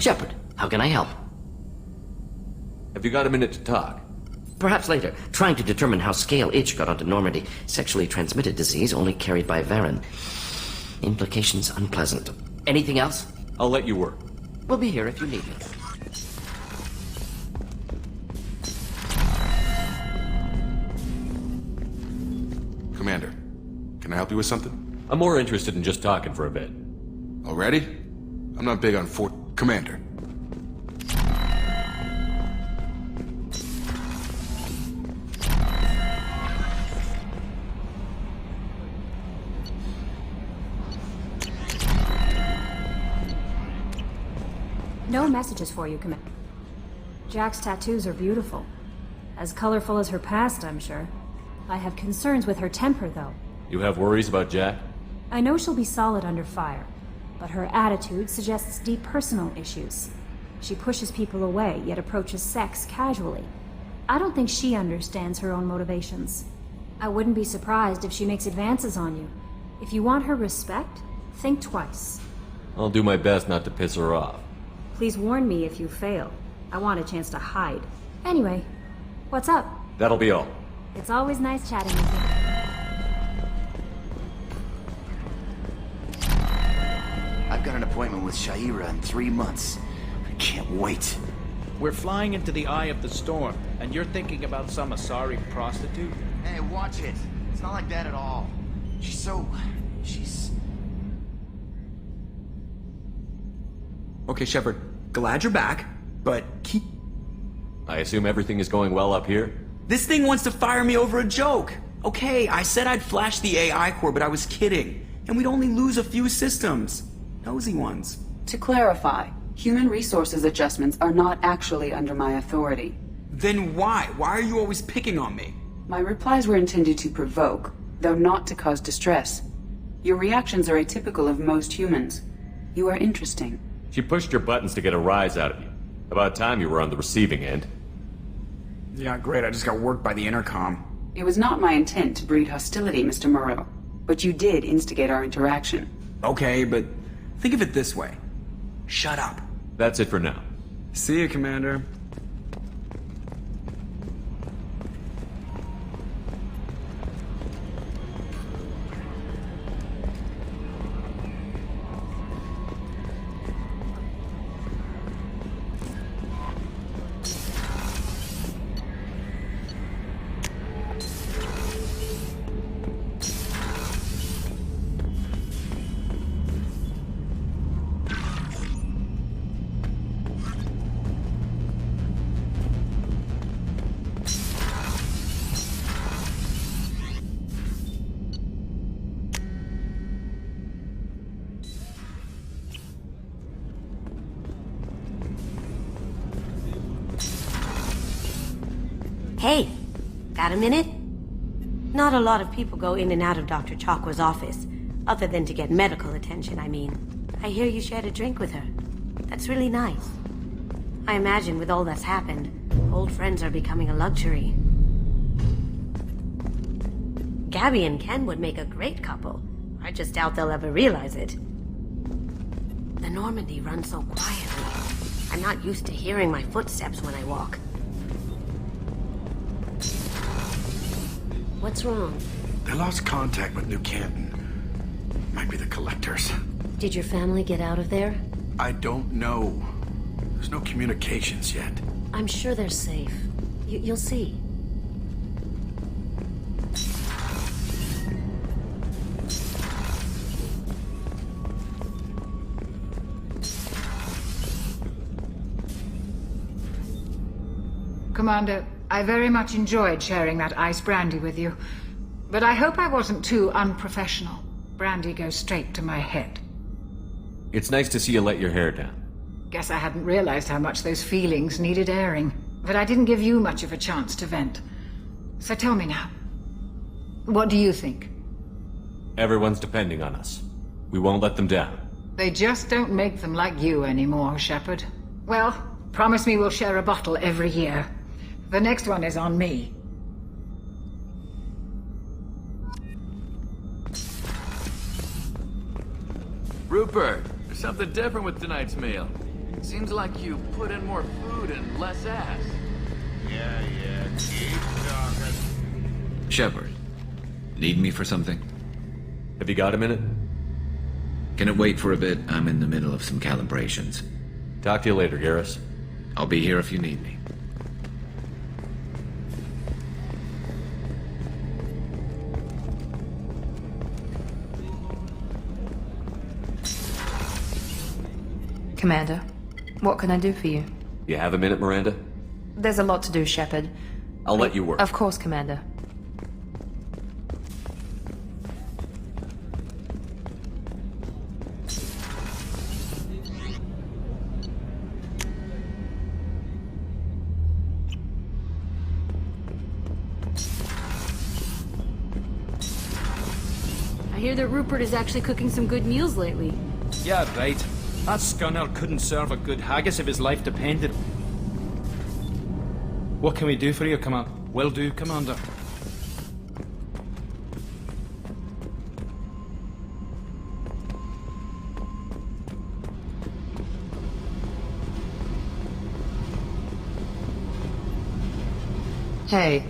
Shepard, how can I help? Have you got a minute to talk? Perhaps later. Trying to determine how Scale H got onto Normandy. Sexually transmitted disease only carried by Varen. Implications unpleasant. Anything else? I'll let you work. We'll be here if you need me. Commander, can I help you with something? I'm more interested in just talking for a bit. Already? I'm not big on Commander. No messages for you, Commander. Jack's tattoos are beautiful. As colorful as her past, I'm sure. I have concerns with her temper, though. You have worries about Jack? I know she'll be solid under fire, but her attitude suggests deep personal issues. She pushes people away, yet approaches sex casually. I don't think she understands her own motivations. I wouldn't be surprised if she makes advances on you. If you want her respect, think twice. I'll do my best not to piss her off. Please warn me if you fail. I want a chance to hide. Anyway, what's up? That'll be all. It's always nice chatting with you. I've got an appointment with Shaira in 3 months. I can't wait. We're flying into the eye of the storm, and you're thinking about some Asari prostitute? Hey, watch it. It's not like that at all. She's... Okay, Shepard, glad you're back, but keep... I assume everything is going well up here? This thing wants to fire me over a joke. Okay, I said I'd flash the AI core, but I was kidding. And we'd only lose a few systems. Nosy ones. To clarify, human resources adjustments are not actually under my authority. Then why? Why are you always picking on me? My replies were intended to provoke, though not to cause distress. Your reactions are atypical of most humans. You are interesting. She pushed your buttons to get a rise out of you. About time you were on the receiving end. Yeah, great. I just got worked by the intercom. It was not my intent to breed hostility, Mr. Moreau, but you did instigate our interaction. Okay, but think of it this way. Shut up. That's it for now. See you, Commander. Hey, got a minute? Not a lot of people go in and out of Dr. Chakwa's office, other than to get medical attention, I mean. I hear you shared a drink with her. That's really nice. I imagine with all that's happened, old friends are becoming a luxury. Gabby and Ken would make a great couple. I just doubt they'll ever realize it. The Normandy runs so quietly. I'm not used to hearing my footsteps when I walk. What's wrong? They lost contact with New Canton. Might be the collectors. Did your family get out of there? I don't know. There's no communications yet. I'm sure they're safe. You'll see. Commander, I very much enjoyed sharing that ice brandy with you. But I hope I wasn't too unprofessional. Brandy goes straight to my head. It's nice to see you let your hair down. Guess I hadn't realized how much those feelings needed airing. But I didn't give you much of a chance to vent. So tell me now. What do you think? Everyone's depending on us. We won't let them down. They just don't make them like you anymore, Shepard. Well, promise me we'll share a bottle every year. The next one is on me. Rupert, there's something different with tonight's meal. Seems like you put in more food and less ass. Yeah, keep talking. Shepard, need me for something? Have you got a minute? Can it wait for a bit? I'm in the middle of some calibrations. Talk to you later, Garrus. I'll be here if you need me. Commander, what can I do for you? You have a minute, Miranda? There's a lot to do, Shepard. I'll let you work. Of course, Commander. I hear that Rupert is actually cooking some good meals lately. Yeah, right. That scunner couldn't serve a good haggis if his life depended. What can we do for you, Will do, Commander. Hey.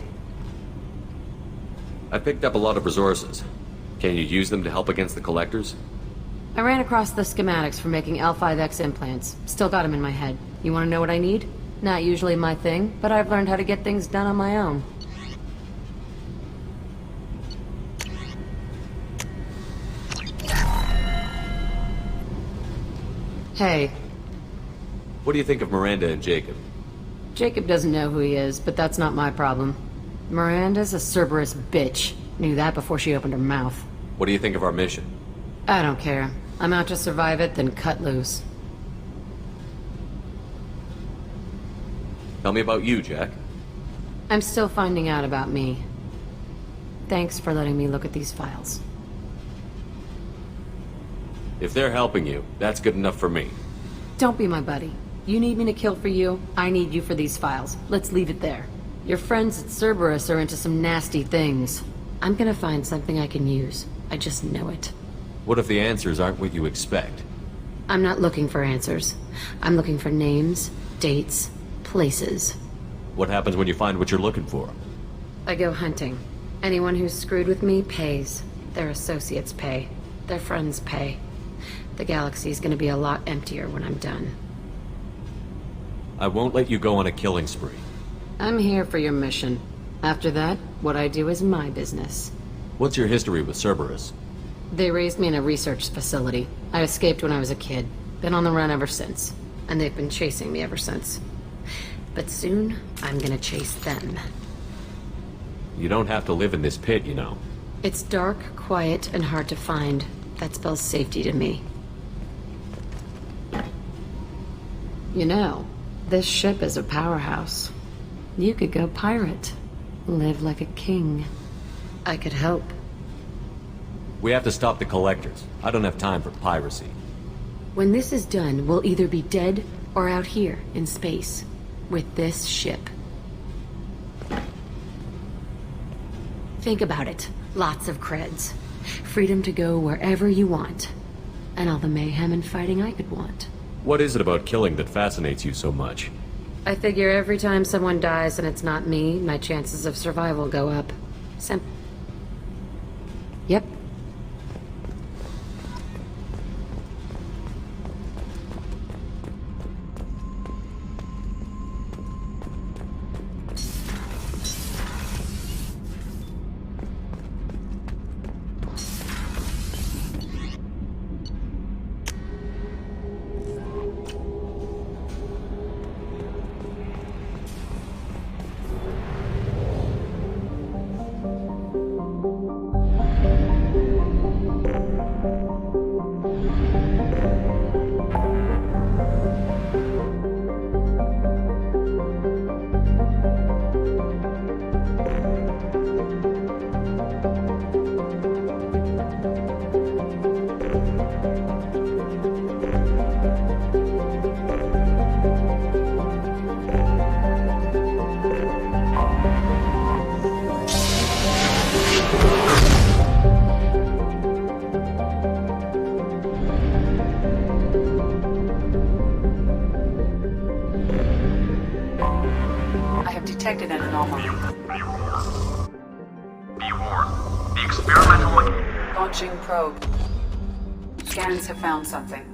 I picked up a lot of resources. Can you use them to help against the collectors? I ran across the schematics for making L5X implants. Still got them in my head. You want to know what I need? Not usually my thing, but I've learned how to get things done on my own. Hey. What do you think of Miranda and Jacob? Jacob doesn't know who he is, but that's not my problem. Miranda's a Cerberus bitch. Knew that before she opened her mouth. What do you think of our mission? I don't care. I'm out to survive it, then cut loose. Tell me about you, Jack. I'm still finding out about me. Thanks for letting me look at these files. If they're helping you, that's good enough for me. Don't be my buddy. You need me to kill for you, I need you for these files. Let's leave it there. Your friends at Cerberus are into some nasty things. I'm gonna find something I can use. I just know it. What if the answers aren't what you expect? I'm not looking for answers. I'm looking for names, dates, places. What happens when you find what you're looking for? I go hunting. Anyone who's screwed with me pays. Their associates pay. Their friends pay. The galaxy's gonna be a lot emptier when I'm done. I won't let you go on a killing spree. I'm here for your mission. After that, what I do is my business. What's your history with Cerberus? They raised me in a research facility. I escaped when I was a kid. Been on the run ever since. And they've been chasing me ever since. But soon, I'm gonna chase them. You don't have to live in this pit, you know. It's dark, quiet, and hard to find. That spells safety to me. You know, this ship is a powerhouse. You could go pirate. Live like a king. I could help. We have to stop the collectors. I don't have time for piracy. When this is done, we'll either be dead or out here in space. With this ship. Think about it. Lots of creds. Freedom to go wherever you want. And all the mayhem and fighting I could want. What is it about killing that fascinates you so much? I figure every time someone dies and it's not me, my chances of survival go up. Yep. Be warned. The experimental... Launching probe. Scans have found something.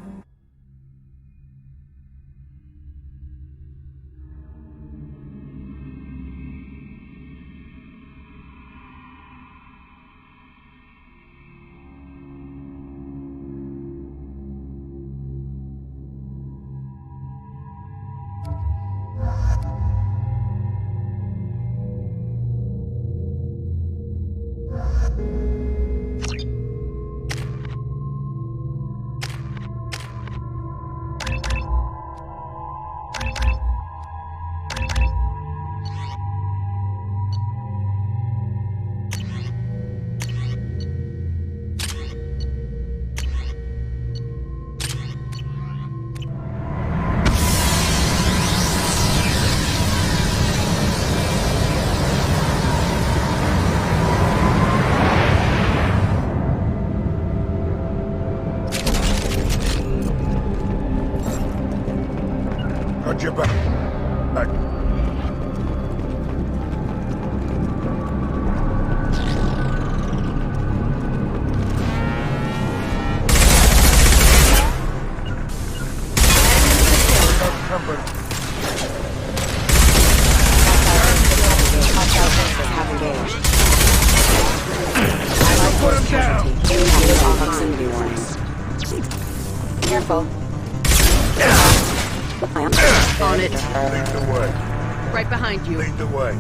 Careful. On it. Lead the way. Right behind you. Lead the way.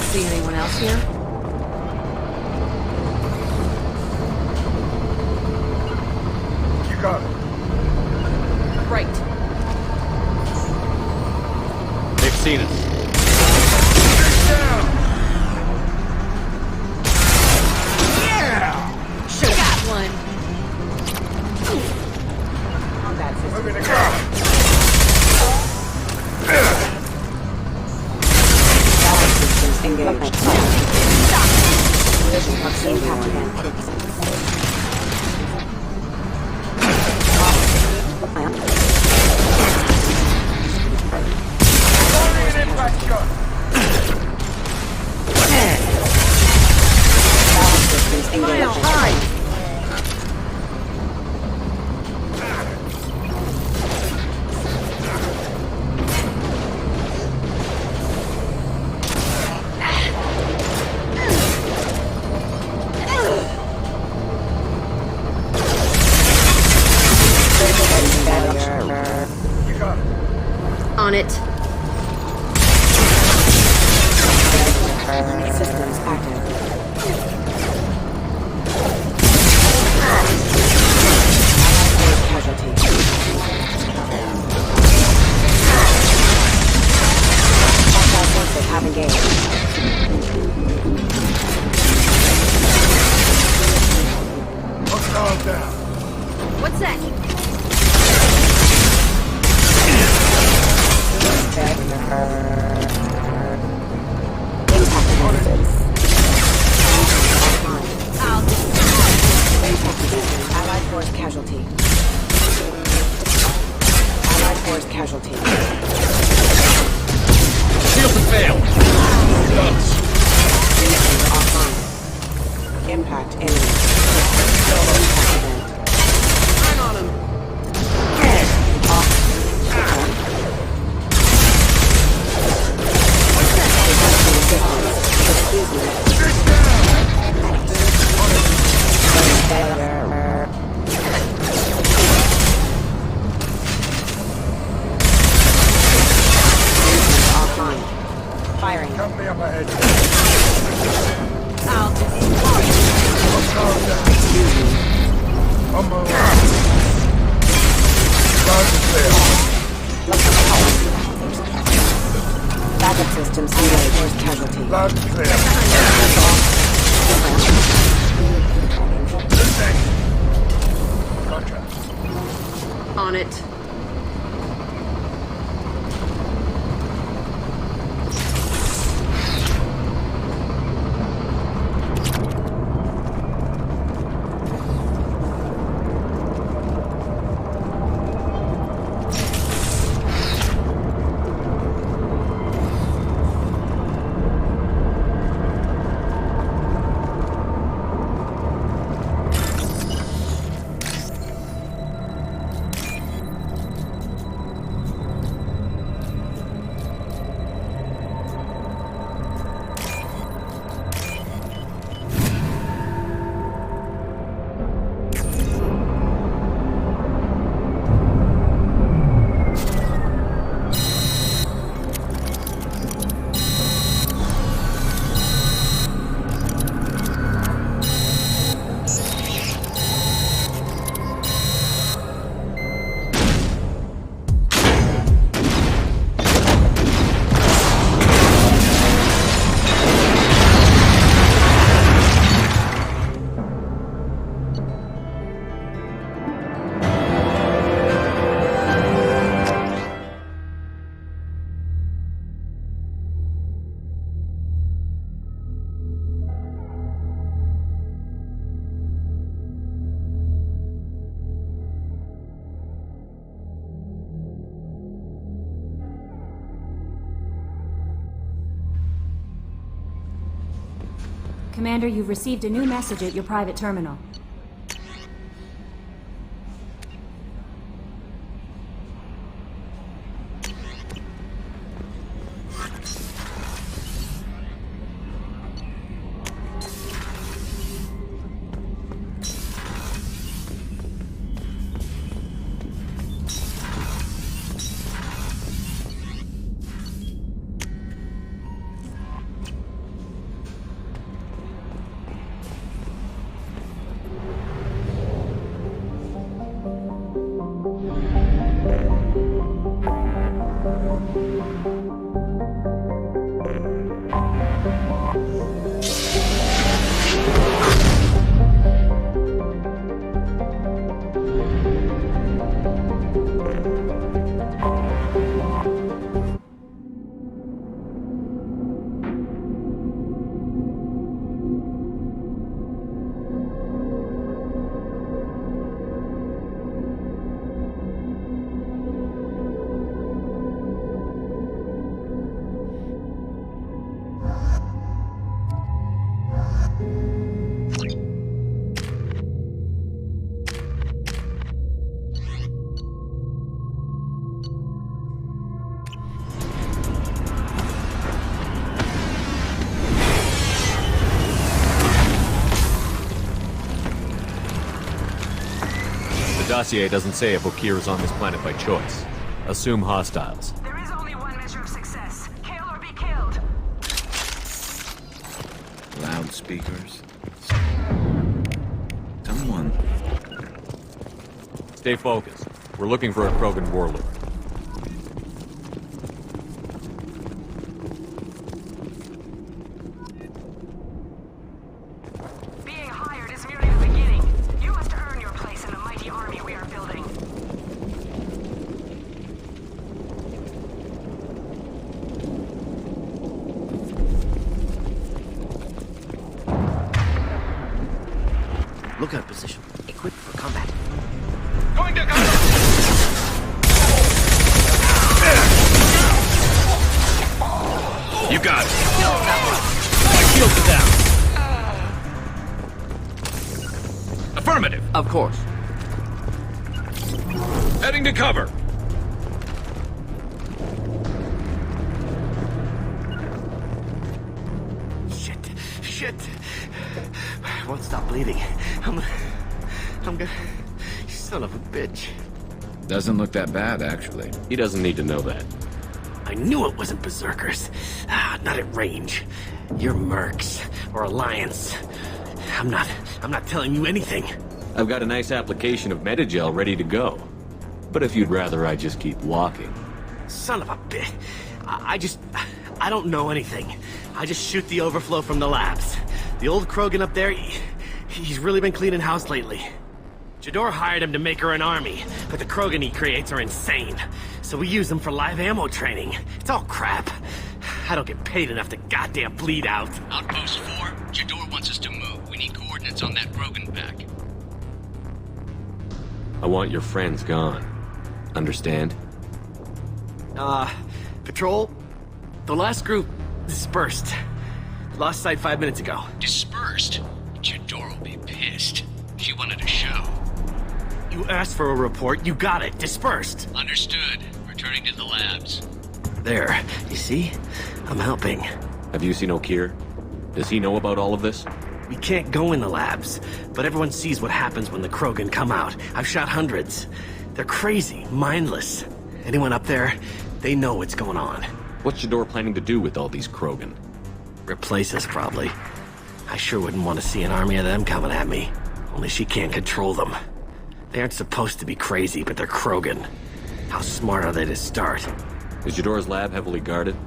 See anyone else here? You got it. Right. They've seen us. Should got one. Moving to ground. Engaged. On it. Systems active. Casualty. Hostile forces have engaged. Hostile down. What's that? Allied force casualty. Allied force casualty. Shields have failed. Offline. Impact enemy. I'm on him. Excuse me. On my way. Loud and clear. Backup systems relay first casualty. Loud and clear. Contract. On it. Commander, you've received a new message at your private terminal. The dossier doesn't say if Okir is on this planet by choice. Assume hostiles. There is only one measure of success. Kill or be killed. Loudspeakers. Someone. Stay focused. We're looking for a Krogan warlord. Being hired is merely the beginning. You must earn your place in the mighty army we are building. Lookout position. Equipped for combat. Going to go! You got it. My shields are down. Affirmative. Of course. Heading to cover. Shit. I won't stop bleeding. I'm gonna... You son of a bitch. Doesn't look that bad, actually. He doesn't need to know that. I knew it wasn't berserkers. Not at range. You're mercs or Alliance. I'm not telling you anything. I've got a nice application of Metagel ready to go. But if you'd rather I just keep walking... Son of a bitch. I don't know anything. I just shoot the overflow from the labs. The old Krogan up there, he's really been cleaning house lately. Jador hired him to make her an army, but the Krogan he creates are insane. So we use them for live ammo training. It's all crap. I don't get paid enough to goddamn bleed out. Outpost 4, Jador wants us to move. We need coordinates on that Krogan pack. I want your friends gone. Understand? Patrol? The last group dispersed. Lost sight 5 minutes ago. Dispersed? Jador will be pissed. She wanted a show. You asked for a report, you got it. Dispersed. Understood. Returning to the labs. There. You see? I'm helping. Have you seen Okir? Does he know about all of this? We can't go in the labs, but everyone sees what happens when the Krogan come out. I've shot hundreds. They're crazy, mindless. Anyone up there, they know what's going on. What's Jador planning to do with all these Krogan? Replace us, probably. I sure wouldn't want to see an army of them coming at me. Only she can't control them. They aren't supposed to be crazy, but they're Krogan. How smart are they to start? Is Jador's lab heavily guarded?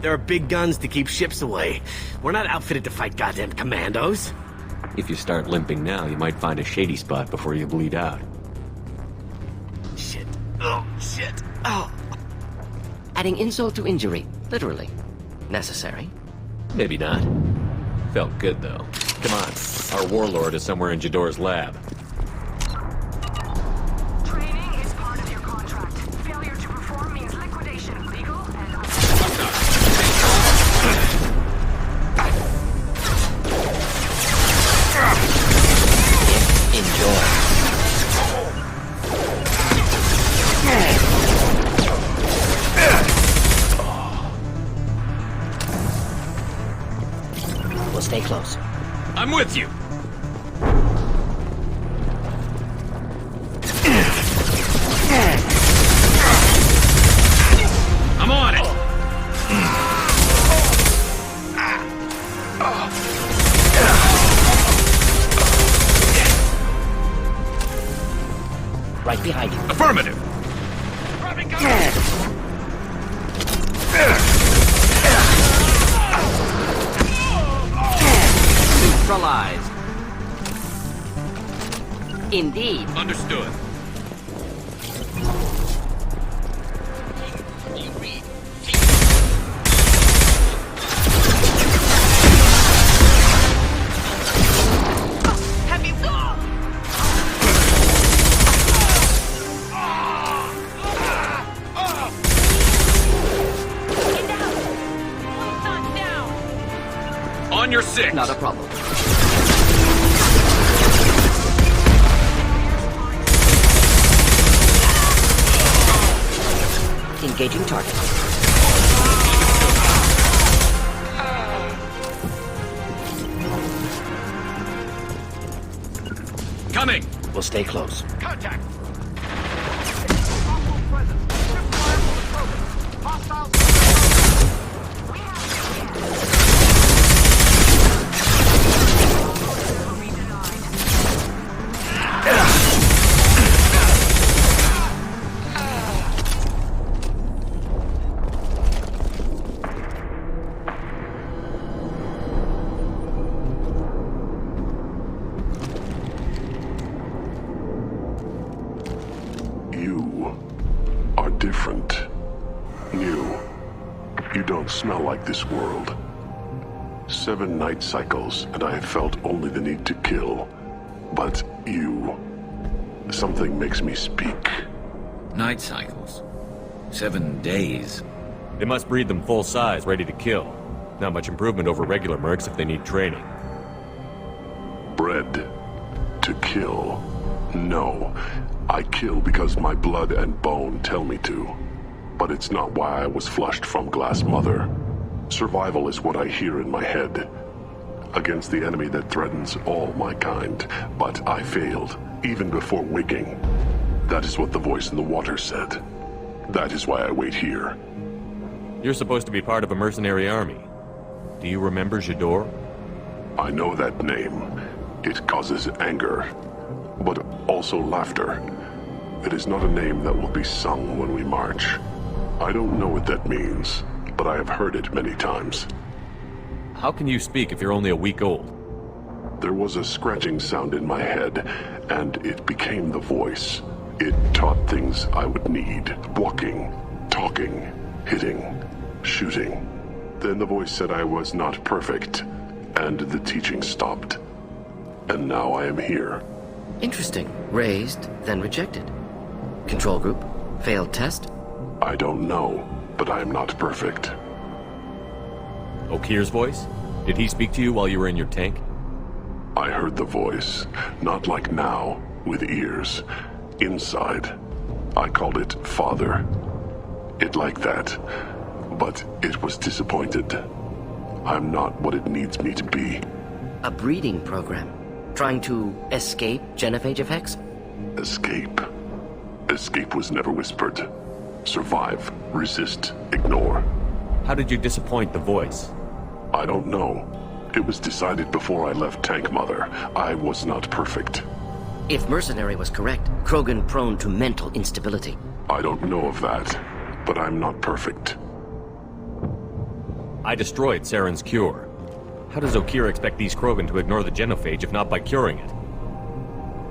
There are big guns to keep ships away. We're not outfitted to fight goddamn commandos. If you start limping now, you might find a shady spot before you bleed out. Shit. Oh, shit. Oh. Adding insult to injury, literally. Necessary. Maybe not. Felt good, though. Come on. Our warlord is somewhere in Jador's lab. Training is part of your contract. Failure to perform means liquidation, legal and Enjoy. We'll stay close. I'm with you! I'm on it! Right behind you. Affirmative! Neutralized. Indeed. Understood. On your six. Not a problem. Engaging target. Coming. We'll stay close. Contact. Smell like this world. 7 night cycles, and I have felt only the need to kill. But you... something makes me speak. Night cycles? 7 days? They must breed them full size, ready to kill. Not much improvement over regular mercs if they need training. Bred to kill. No. I kill because my blood and bone tell me to. But it's not why I was flushed from Glass Mother. Survival is what I hear in my head. Against the enemy that threatens all my kind. But I failed, even before waking. That is what the voice in the water said. That is why I wait here. You're supposed to be part of a mercenary army. Do you remember Jador? I know that name. It causes anger. but also laughter. It is not a name that will be sung when we march. I don't know what that means, but I have heard it many times. How can you speak if you're only a week old? There was a scratching sound in my head, and it became the voice. It taught things I would need. Walking, talking, hitting, shooting. Then the voice said I was not perfect, and the teaching stopped. And now I am here. Interesting. Raised, then rejected. Control group? Failed test? I don't know, but I am not perfect. Okir's voice? Did he speak to you while you were in your tank? I heard the voice, not like now, with ears. Inside. I called it Father. It like that, but it was disappointed. I'm not what it needs me to be. A breeding program? Trying to escape genophage effects? Escape. Escape was never whispered. Survive, resist, ignore. How did you disappoint the voice? I don't know. It was decided before I left Tank Mother. I was not perfect. If Mercenary was correct, Krogan prone to mental instability. I don't know of that, but I'm not perfect. I destroyed Saren's cure. How does Okir expect these Krogan to ignore the genophage if not by curing it?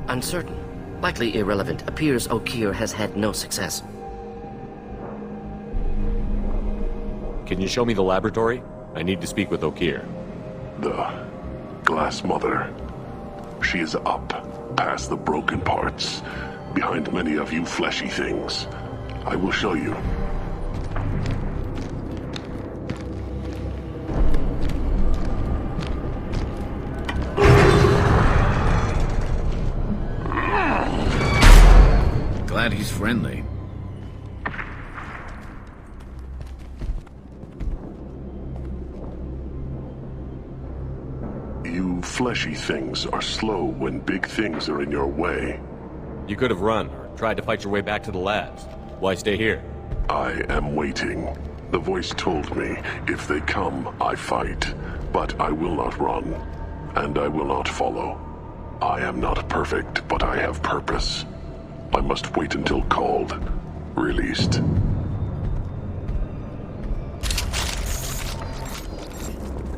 Uncertain. Likely irrelevant. Appears Okir has had no success. Can you show me the laboratory? I need to speak with Okir. The Glass Mother. She is up, past the broken parts, behind many of you fleshy things. I will show you. Glad he's friendly. You fleshy things are slow when big things are in your way. You could have run, or tried to fight your way back to the labs. Why stay here? I am waiting. The voice told me, if they come, I fight. But I will not run, and I will not follow. I am not perfect, but I have purpose. I must wait until called, released.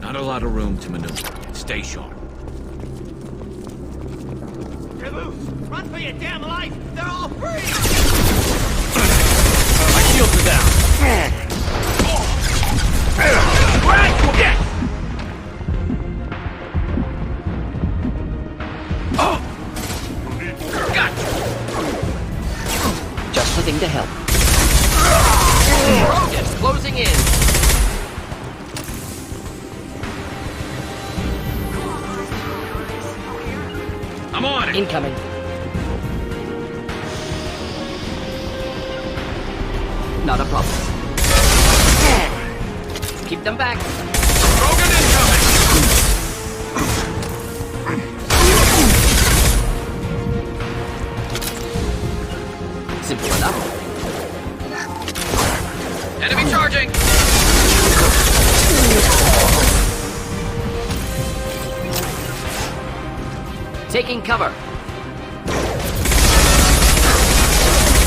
Not a lot of room to maneuver. Stay sharp. You're loose! Run for your damn life! They're all free! My shields are down! Gotcha! Just the thing to help. Krogan's closing in! I'm on it! Incoming. Not a problem. Keep them back. Krogan incoming! Simple enough. Enemy charging! Taking cover.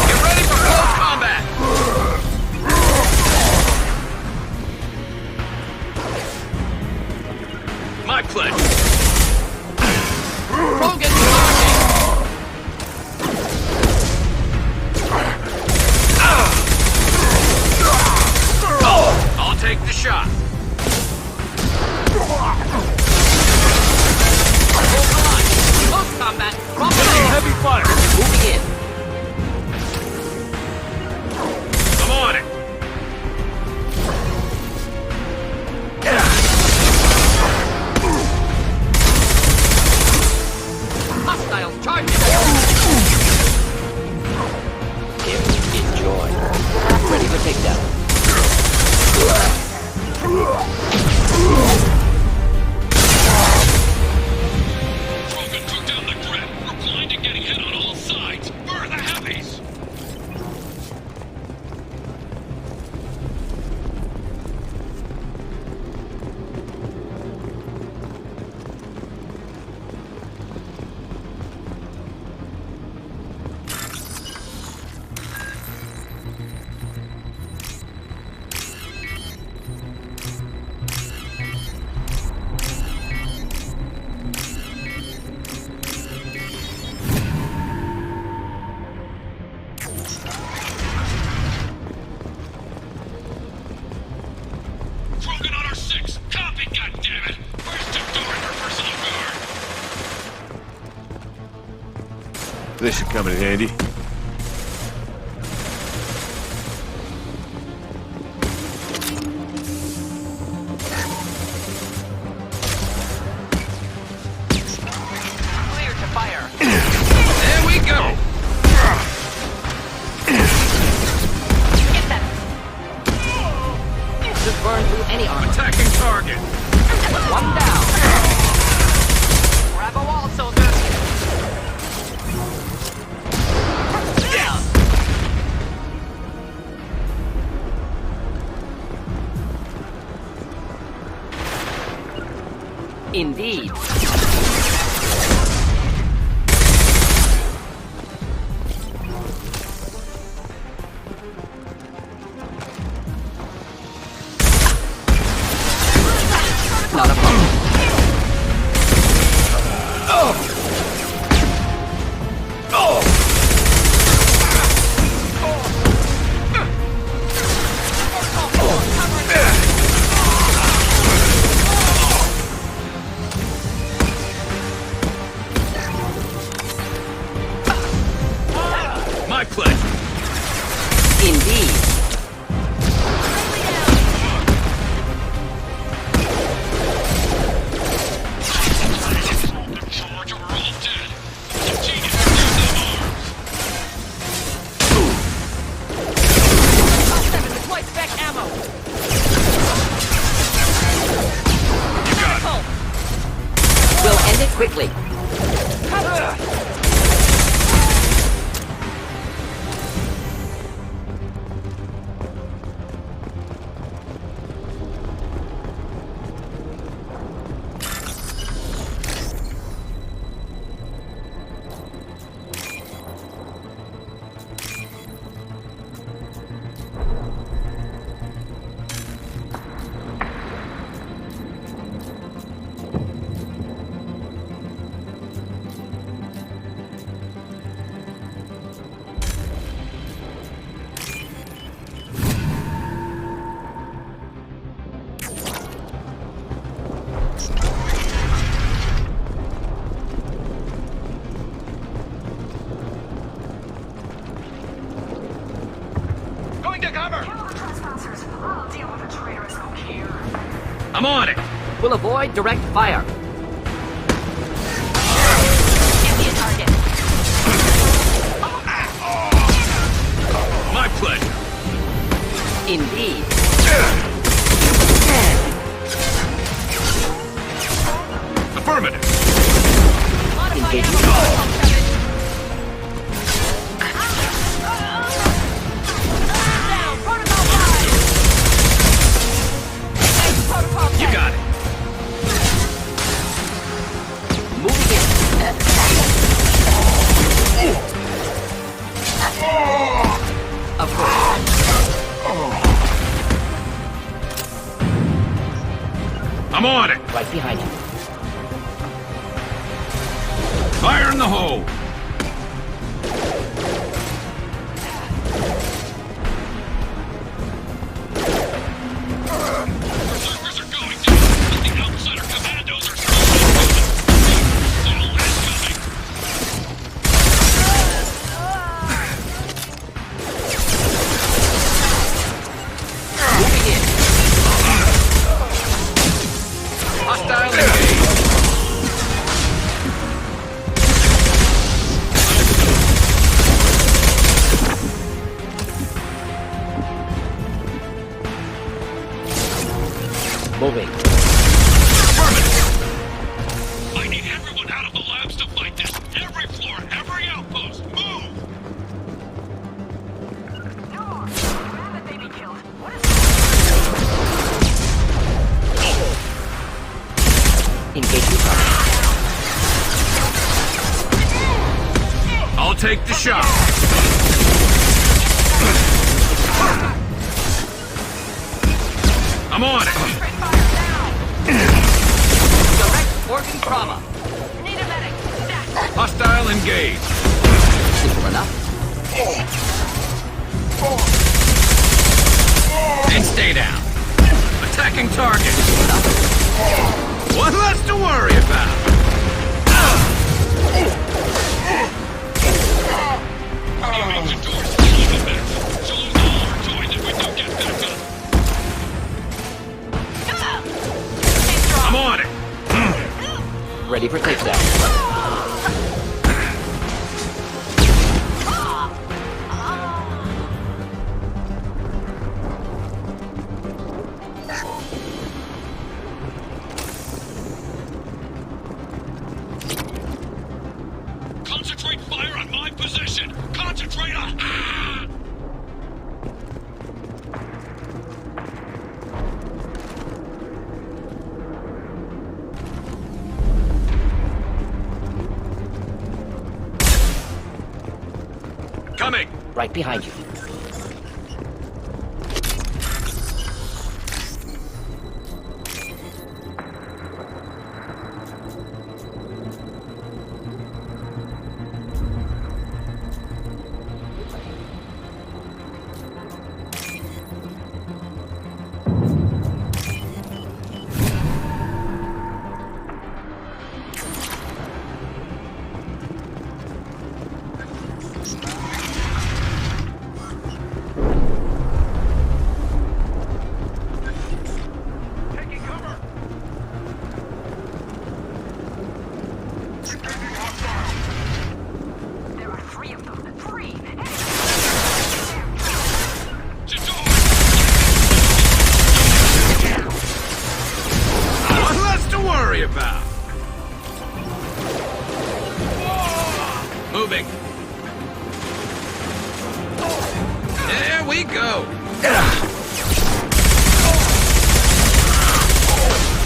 Get ready for close combat! My pledge! Krogan charging! I'll take the shot! Hold on! Close combat! This should come in handy. Clear to fire. There we go! Get them. Just burn through any armor. Attacking target! One down. Grab a wall, soldier. Down. Indeed. Not a problem. My pleasure! Indeed. Deploy spec ammo. You got it! We'll end it quickly. Going to cover! Kill the trespassers. I'll deal with the traitors Okirom. I'm on it! We'll avoid direct fire. Give me a target. My pleasure! Indeed. Affirmative! Modify Engage. ammo. Down. Protocol 5. Engage protocol 10. You got it! Moving in. Of course. I'm on it! Right behind you. Fire in the hole! Berserkers are going down! The outsider commandos are all incoming! Moving in. Hostile engaged! Moving. Affirmative! I need everyone out of the labs to fight this! Every floor, every outpost, move! No more. Demand that they be killed. What is Engaging target. I'll take the shot! I'm on it! Direct organ trauma. Need a medic. Stat. Hostile engaged! Simple enough. And stay down! Attacking target! One less to worry about! Concentrate fire on my position! Concentrate on... Ah! Coming! Right behind you. Moving. There we go.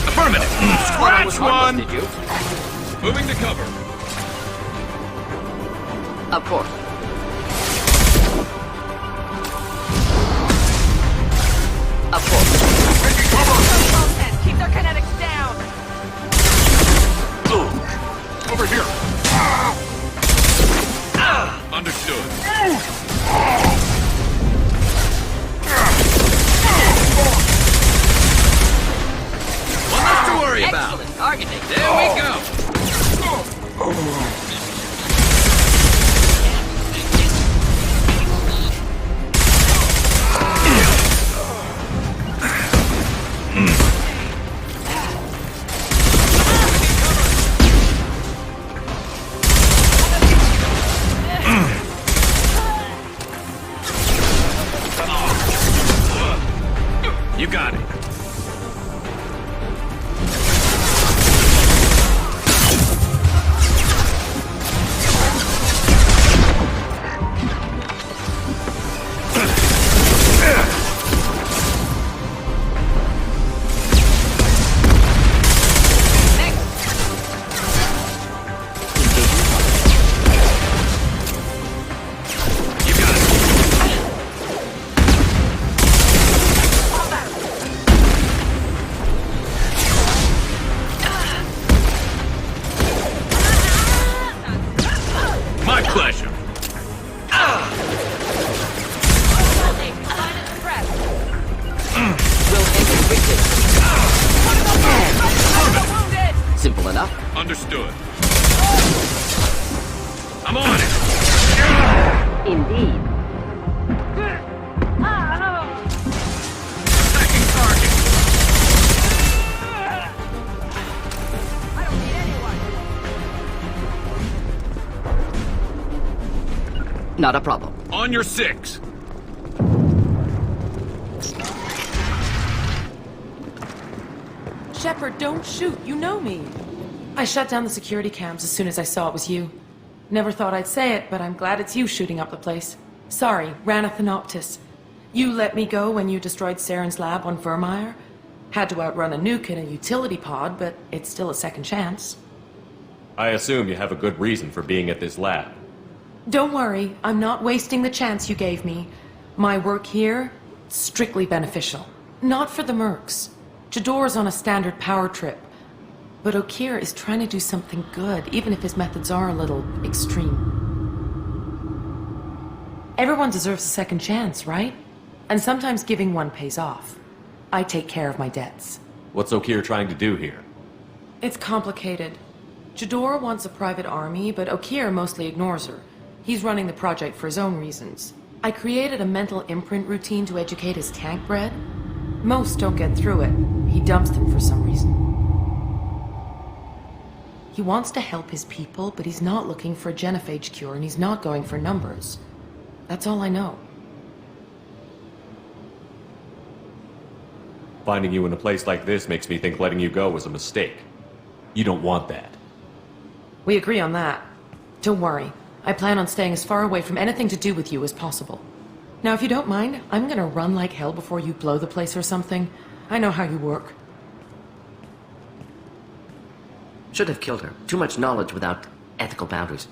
Affirmative. Scratch one. Did you? Moving to cover. Of course. Of course. Taking cover. Keep their kinetics down. Over here. Understood. One less to worry about. Targeting. There we go. You got it. My pleasure. Simple enough. Understood. I'm on it. Indeed. Attacking target. I don't need anyone. Not a problem. On your 6. Shepard, don't shoot. You know me. I shut down the security cams as soon as I saw it was you. Never thought I'd say it, but I'm glad it's you shooting up the place. Sorry, Ranathanoptis. You let me go when you destroyed Saren's lab on Vermeer. Had to outrun a nuke in a utility pod, but it's still a second chance. I assume you have a good reason for being at this lab. Don't worry, I'm not wasting the chance you gave me. My work here, strictly beneficial. Not for the mercs. Jador's on a standard power trip. But Okir is trying to do something good, even if his methods are a little extreme. Everyone deserves a second chance, right? And sometimes giving one pays off. I take care of my debts. What's Okir trying to do here? It's complicated. Jador wants a private army, but Okir mostly ignores her. He's running the project for his own reasons. I created a mental imprint routine to educate his tank bred. Most don't get through it. He dumps them for some reason. He wants to help his people, but he's not looking for a genophage cure, and he's not going for numbers. That's all I know. Finding you in a place like this makes me think letting you go was a mistake. You don't want that. We agree on that. Don't worry. I plan on staying as far away from anything to do with you as possible. Now, if you don't mind, I'm gonna run like hell before you blow the place or something. I know how you work. Should have killed her. Too much knowledge without ethical boundaries.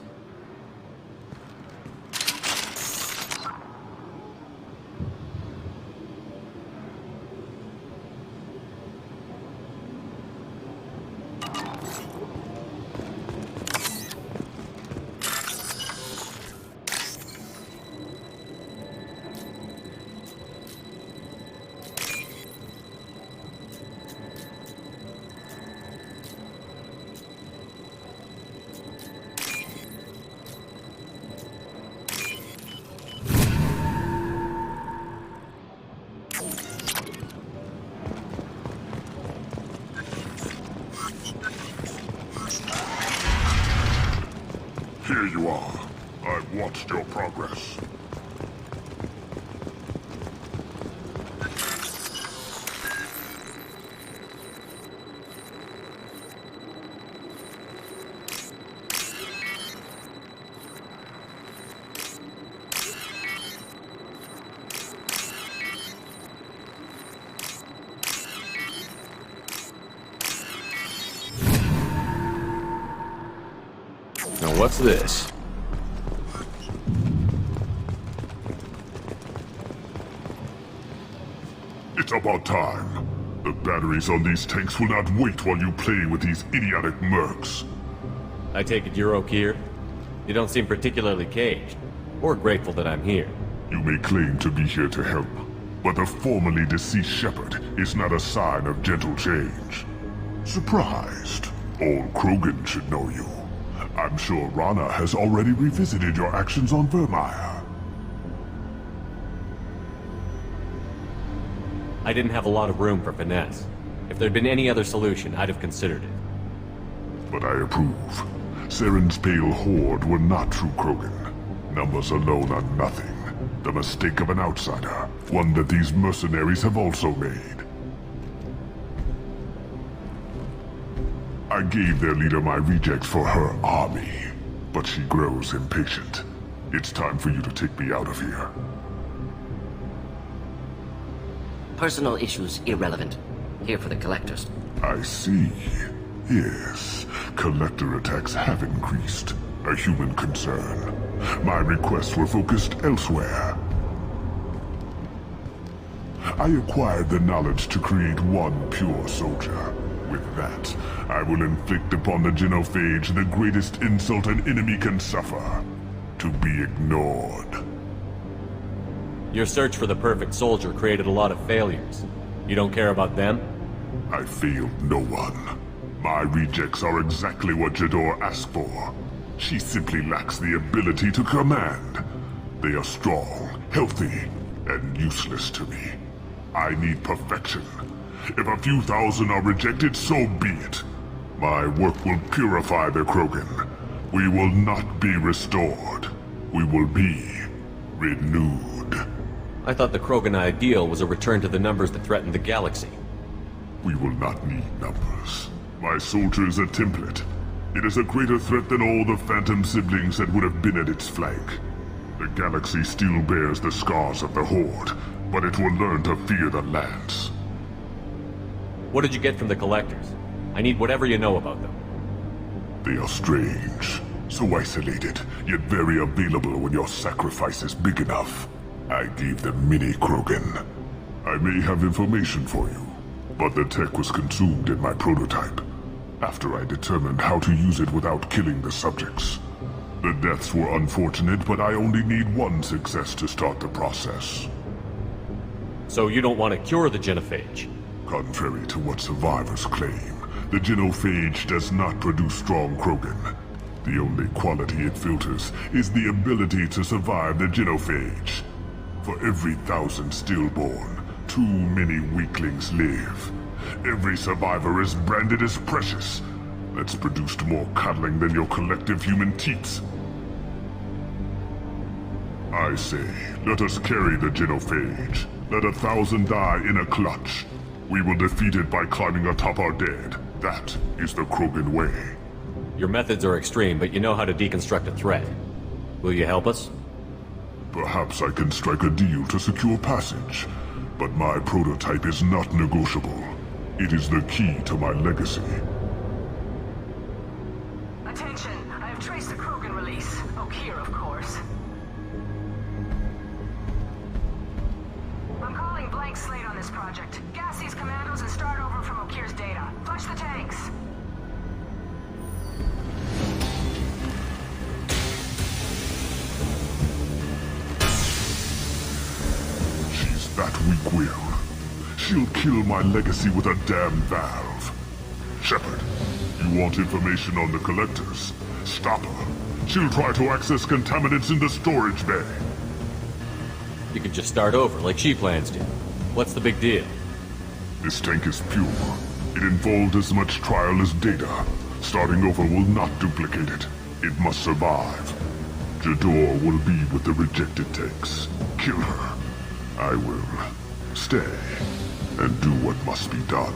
Here you are. I've watched your progress. Now what's this? It's about time. The batteries on these tanks will not wait while you play with these idiotic mercs. I take it you're Okir? You don't seem particularly caged, or grateful that I'm here. You may claim to be here to help, but the formerly deceased shepherd is not a sign of gentle change. Surprised? Old Krogan should know you. I'm sure Rana has already revisited your actions on Vermeer. I didn't have a lot of room for finesse. If there'd been any other solution, I'd have considered it. But I approve. Saren's pale horde were not true Krogan. Numbers alone are nothing. The mistake of an outsider, one that these mercenaries have also made. I gave their leader my rejects for her army, but she grows impatient. It's time for you to take me out of here. Personal issues irrelevant. Here for the collectors. I see. Yes, collector attacks have increased. A human concern. My requests were focused elsewhere. I acquired the knowledge to create one pure soldier. With that, I will inflict upon the genophage the greatest insult an enemy can suffer. To be ignored. Your search for the perfect soldier created a lot of failures. You don't care about them? I failed no one. My rejects are exactly what Jador asked for. She simply lacks the ability to command. They are strong, healthy, and useless to me. I need perfection. If a few thousand are rejected, so be it. My work will purify the Krogan. We will not be restored. We will be renewed. I thought the Krogan ideal was a return to the numbers that threatened the galaxy. We will not need numbers. My soldier is a template. It is a greater threat than all the phantom siblings that would have been at its flank. The galaxy still bears the scars of the Horde, but it will learn to fear the Lance. What did you get from the collectors? I need whatever you know about them. They are strange, so isolated, yet very available when your sacrifice is big enough. I gave them mini Krogan. I may have information for you, but the tech was consumed in my prototype, after I determined how to use it without killing the subjects. The deaths were unfortunate, but I only need one success to start the process. So you don't want to cure the genophage? Contrary to what survivors claim, the genophage does not produce strong Krogan. The only quality it filters is the ability to survive the genophage. For every 1,000 stillborn, too many weaklings live. Every survivor is branded as precious. That's produced more coddling than your collective human teats. I say, let us carry the genophage. Let 1,000 die in a clutch. We will defeat it by climbing atop our dead. That is the Krogan way. Your methods are extreme, but you know how to deconstruct a threat. Will you help us? Perhaps I can strike a deal to secure passage, but my prototype is not negotiable. It is the key to my legacy. Attention, I have traced the Krogan release. Okirom, of course. I'm calling blank slate on this project. Gas these commandos and start over from Okir's data. Flush the tanks. She's that weak-willed. She'll kill my legacy with a damn valve. Shepard, you want information on the Collectors? Stop her. She'll try to access contaminants in the storage bay. You can just start over, like she plans to. What's the big deal? This tank is pure. It involved as much trial as data. Starting over will not duplicate it. It must survive. Jador will be with the rejected tanks. Kill her. I will stay and do what must be done.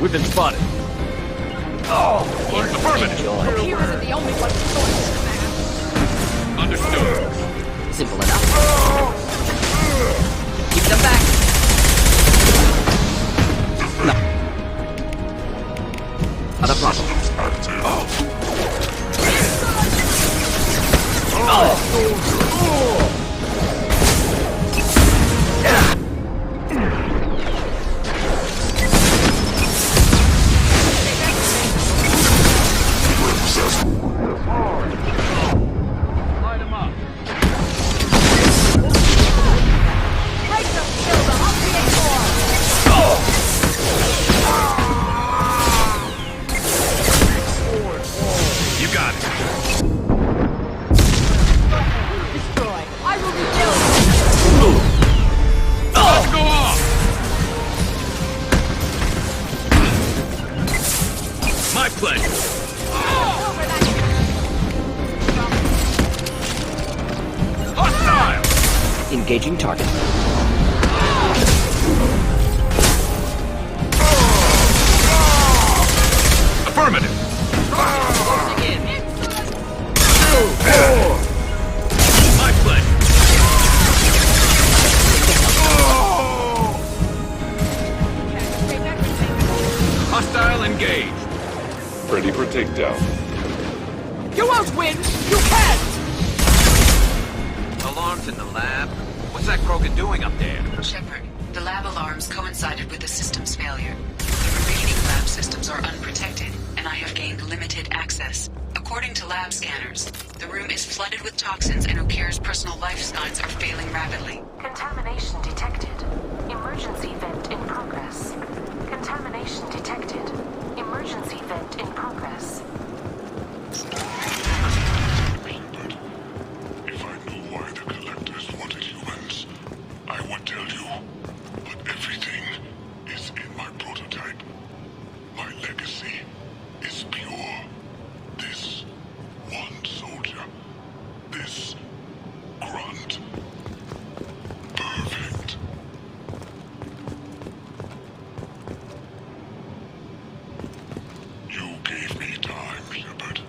We've been spotted. Oh, affirmative. Okir isn't the only one who saw this command. Understood. Simple enough. Keep them back. No. Not a problem. Light him up. Break them, kill them, I'll create more. You got it. Destroy. I will rebuild. Let's go off. My pleasure. Hostile. Engaging target. Affirmative. My pleasure. Hostile engaged. Ready for takedown. You won't win. You can't. Alarms in the lab? What's that Krogan doing up there? Shepard, the lab alarms coincided with the system's failure. The remaining lab systems are unprotected, and I have gained limited access. According to lab scanners, the room is flooded with toxins and Okir's personal life signs are failing rapidly. Contamination detected. Emergency vent in progress. Contamination detected. Emergency vent in progress. If I knew why the Collectors wanted humans, I would tell you. But everything is in my prototype. My legacy is pure. This one soldier. This grunt. Perfect. You gave me time, Shepard.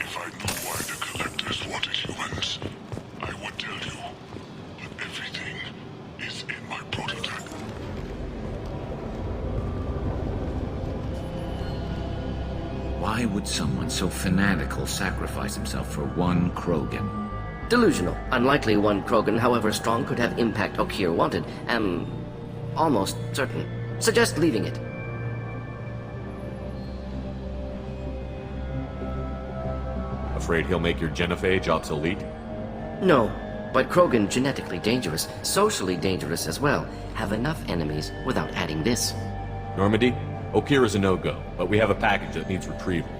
If I knew why the Collectors wanted humans, I would tell you. But everything is in my prototype. Why would someone so fanatical sacrifice himself for one Krogan? Delusional. Unlikely one Krogan, however strong, could have impact Okir wanted. Am almost certain. Suggest leaving it. Afraid he'll make your genophage obsolete? No. But Krogan, genetically dangerous, socially dangerous as well, have enough enemies without adding this. Normandy, Okira's a no-go, but we have a package that needs retrieval.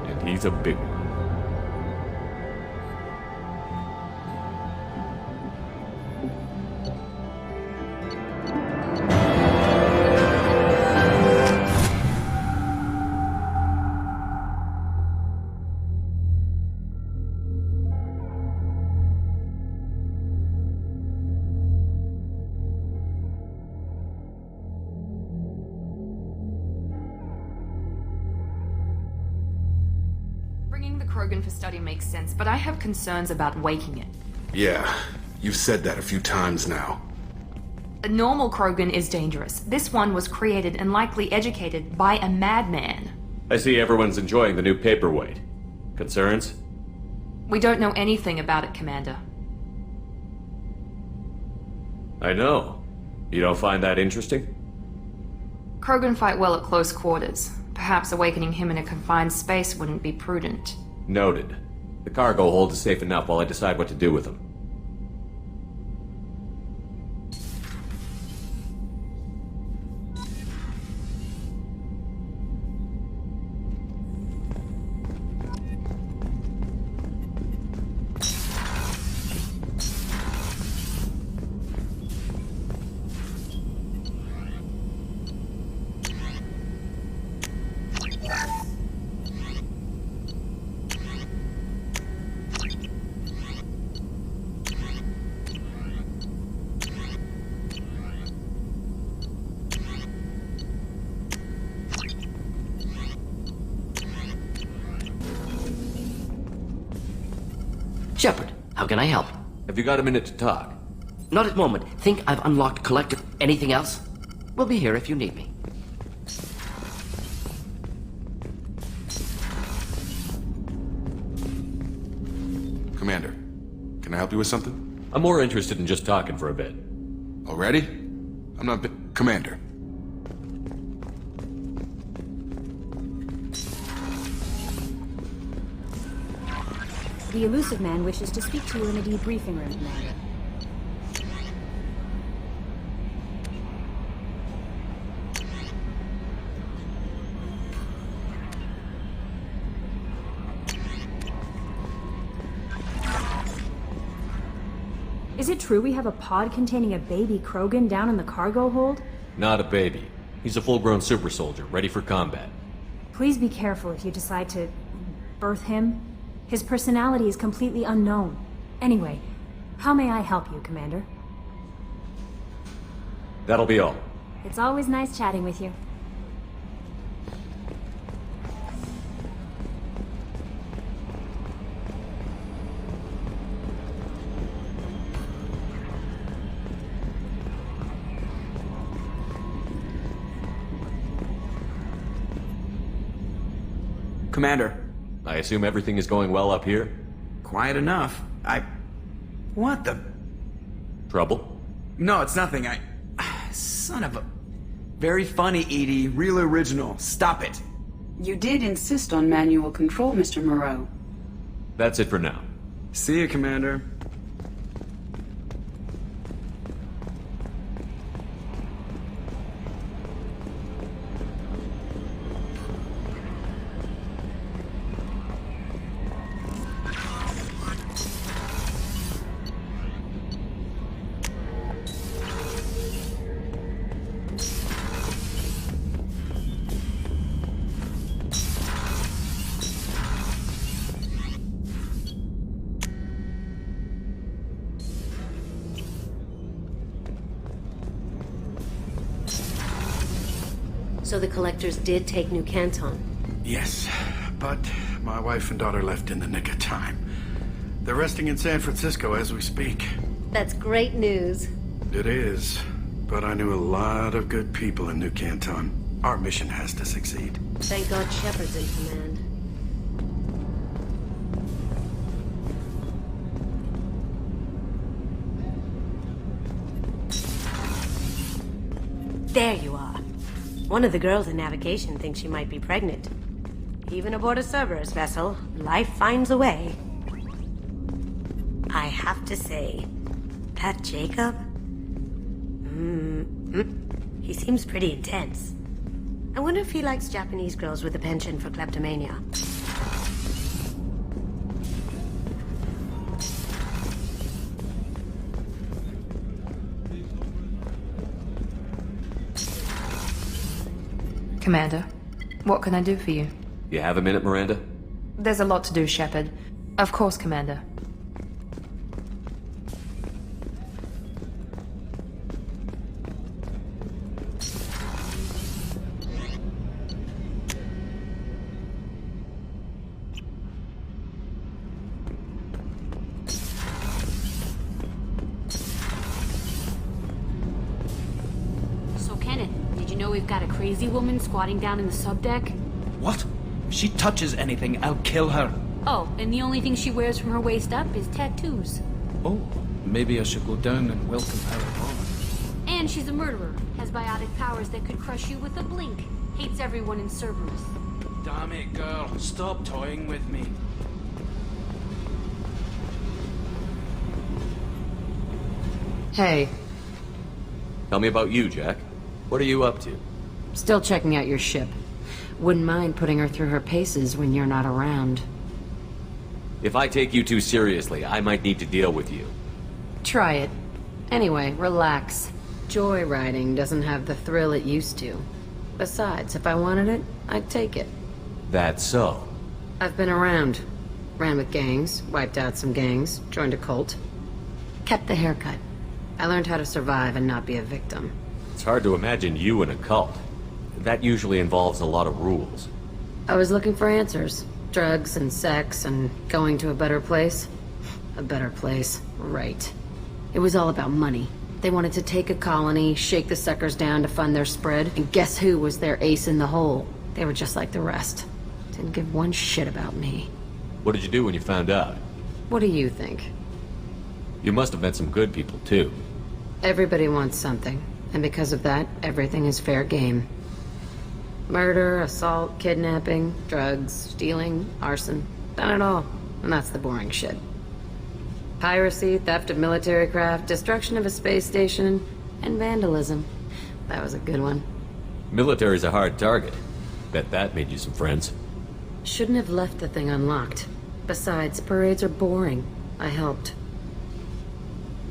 And he's a big one. Bringing the Krogan for study makes sense, but I have concerns about waking it. Yeah, you've said that a few times now. A normal Krogan is dangerous. This one was created and likely educated by a madman. I see everyone's enjoying the new paperweight. Concerns? We don't know anything about it, Commander. I know. You don't find that interesting? Krogan fight well at close quarters. Perhaps awakening him in a confined space wouldn't be prudent. Noted. The cargo hold is safe enough while I decide what to do with him. Shepard, how can I help? Have you got a minute to talk? Not at the moment. Think I've unlocked Collector. Anything else? We'll be here if you need me. Commander, can I help you with something? I'm more interested in just talking for a bit. Already? I'm not Commander. The elusive man wishes to speak to you in the debriefing room, Commander. Is it true we have a pod containing a baby Krogan down in the cargo hold? Not a baby. He's a full-grown super soldier, ready for combat. Please be careful if you decide to birth him. His personality is completely unknown. Anyway, how may I help you, Commander? That'll be all. It's always nice chatting with you. Commander. I assume everything is going well up here? Quiet enough. What the... Trouble? No, it's nothing. Son of a... Very funny, Edie. Real original. Stop it. You did insist on manual control, Mr. Moreau. That's it for now. See you, Commander. So the collectors did take New Canton? Yes, but my wife and daughter left in the nick of time. They're resting in San Francisco as we speak. That's great news. It is, but I knew a lot of good people in New Canton. Our mission has to succeed. Thank God Shepard's in command. There you are. One of the girls in navigation thinks she might be pregnant. Even aboard a Cerberus vessel, life finds a way. I have to say, that Jacob? He seems pretty intense. I wonder if he likes Japanese girls with a penchant for kleptomania. Commander, what can I do for you? You have a minute, Miranda? There's a lot to do, Shepard. Of course, Commander. We've got a crazy woman squatting down in the subdeck. What? If she touches anything, I'll kill her. Oh, and the only thing she wears from her waist up is tattoos. Oh, maybe I should go down and welcome her home. And she's a murderer, has biotic powers that could crush you with a blink. Hates everyone in Cerberus. Damn it, girl. Stop toying with me. Hey. Tell me about you, Jack. What are you up to? Still checking out your ship. Wouldn't mind putting her through her paces when you're not around. If I take you too seriously, I might need to deal with you. Try it. Anyway, relax. Joyriding doesn't have the thrill it used to. Besides, if I wanted it, I'd take it. That's so. I've been around. Ran with gangs, wiped out some gangs, joined a cult. Kept the haircut. I learned how to survive and not be a victim. It's hard to imagine you in a cult. That usually involves a lot of rules. I was looking for answers. Drugs and sex and going to a better place. A better place, right. It was all about money. They wanted to take a colony, shake the suckers down to fund their spread, and guess who was their ace in the hole? They were just like the rest. Didn't give one shit about me. What did you do when you found out? What do you think? You must have met some good people, too. Everybody wants something. And because of that, everything is fair game. Murder, assault, kidnapping, drugs, stealing, arson. Done it all. And that's the boring shit. Piracy, theft of military craft, destruction of a space station, and vandalism. That was a good one. Military's a hard target. Bet that made you some friends. Shouldn't have left the thing unlocked. Besides, parades are boring. I helped.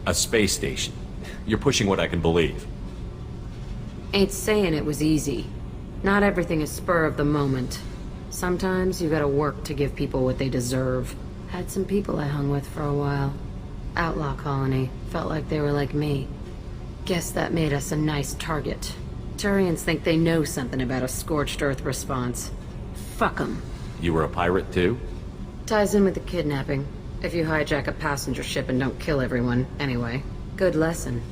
A space station. You're pushing what I can believe. Ain't saying it was easy. Not everything is spur of the moment. Sometimes you gotta work to give people what they deserve. Had some people I hung with for a while. Outlaw colony. Felt like they were like me. Guess that made us a nice target. Turians think they know something about a scorched earth response. Fuck 'em. You were a pirate, too? Ties in with the kidnapping. If you hijack a passenger ship and don't kill everyone, anyway. Good lesson.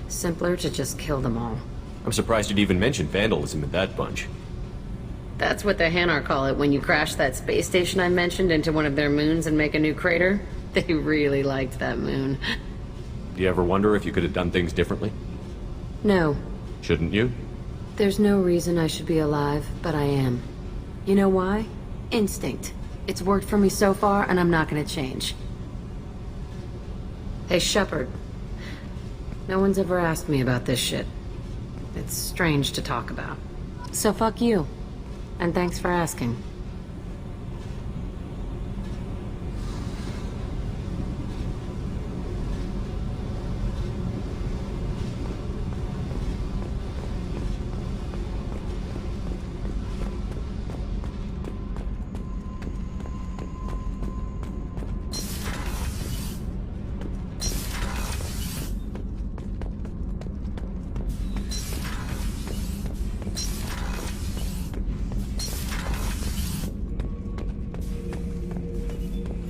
Simpler to just kill them all. I'm surprised you'd even mention vandalism in that bunch. That's what the Hanar call it when you crash that space station I mentioned into one of their moons and make a new crater. They really liked that moon. Do you ever wonder if you could have done things differently? No. Shouldn't you? There's no reason I should be alive, but I am. You know why? Instinct. It's worked for me so far, and I'm not gonna change. Hey, Shepard. No one's ever asked me about this shit. It's strange to talk about. So fuck you. And thanks for asking.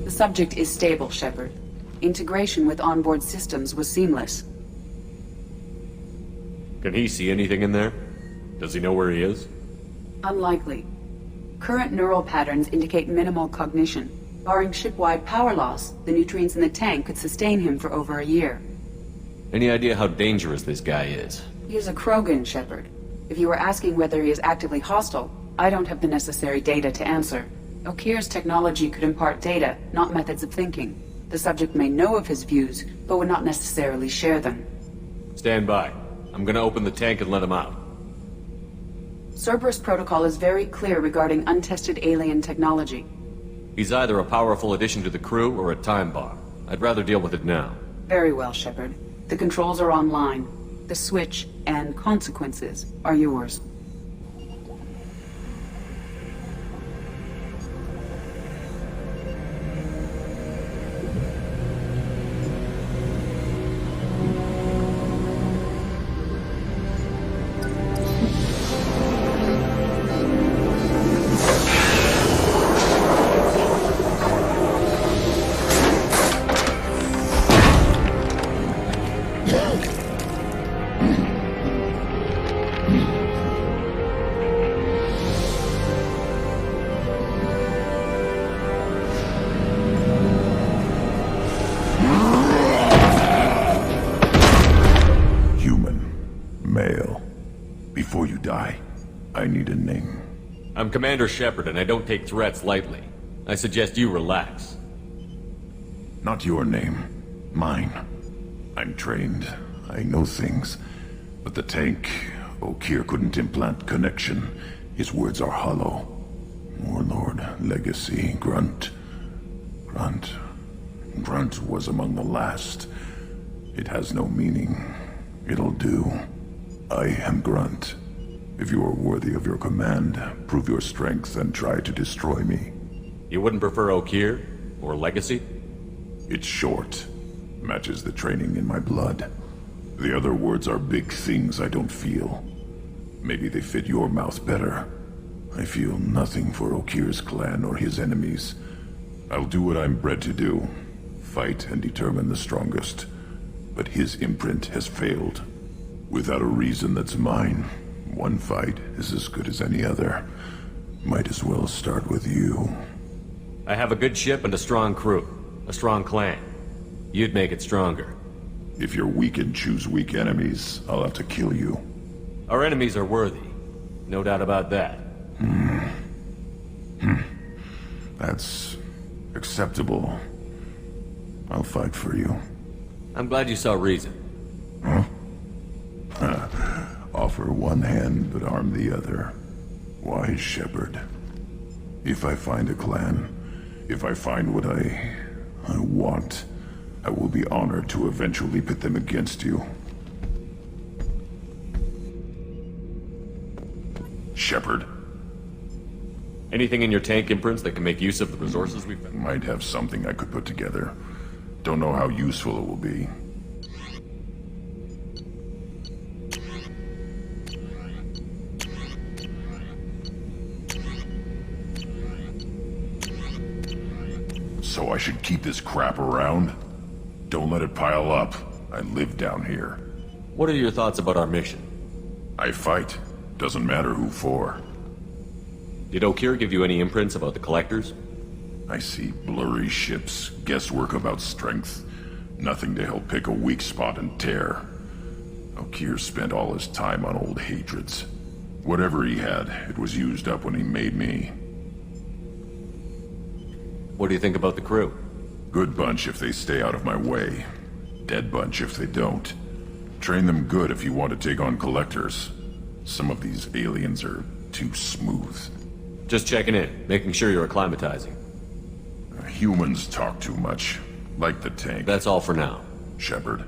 The subject is stable, Shepard. Integration with onboard systems was seamless. Can he see anything in there? Does he know where he is? Unlikely. Current neural patterns indicate minimal cognition. Barring ship-wide power loss, the nutrients in the tank could sustain him for over a year. Any idea how dangerous this guy is? He is a Krogan, Shepard. If you were asking whether he is actively hostile, I don't have the necessary data to answer. Okir's technology could impart data, not methods of thinking. The subject may know of his views, but would not necessarily share them. Stand by. I'm gonna open the tank and let him out. Cerberus protocol is very clear regarding untested alien technology. He's either a powerful addition to the crew or a time bomb. I'd rather deal with it now. Very well, Shepard. The controls are online. The switch and consequences are yours. I'm Commander Shepard, and I don't take threats lightly. I suggest you relax. Not your name. Mine. I'm trained. I know things. But the tank, Okir couldn't implant connection. His words are hollow. Warlord, legacy, Grunt. Grunt was among the last. It has no meaning. It'll do. I am Grunt. If you are worthy of your command, prove your strength and try to destroy me. You wouldn't prefer Okir? Or legacy? It's short. Matches the training in my blood. The other words are big things I don't feel. Maybe they fit your mouth better. I feel nothing for Okir's clan or his enemies. I'll do what I'm bred to do. Fight and determine the strongest. But his imprint has failed. Without a reason that's mine. One fight is as good as any other. Might as well start with you. I have a good ship and a strong crew. A strong clan. You'd make it stronger. If you're weak and choose weak enemies, I'll have to kill you. Our enemies are worthy. No doubt about that. That's acceptable. I'll fight for you. I'm glad you saw reason. Huh? Offer one hand, but arm the other. Wise Shepard. If I find a clan, if I find what I want, I will be honored to eventually pit them against you. Shepard. Anything in your tank imprints that can make use of the resources we've found? Might have something I could put together. Don't know how useful it will be. So I should keep this crap around? Don't let it pile up. I live down here. What are your thoughts about our mission? I fight. Doesn't matter who for. Did Okir give you any imprints about the Collectors? I see blurry ships, guesswork about strength. Nothing to help pick a weak spot and tear. Okir spent all his time on old hatreds. Whatever he had, it was used up when he made me. What do you think about the crew? Good bunch if they stay out of my way. Dead bunch if they don't. Train them good if you want to take on Collectors. Some of these aliens are too smooth. Just checking in, making sure you're acclimatizing. Humans talk too much. Like the tank. That's all for now. Shepard.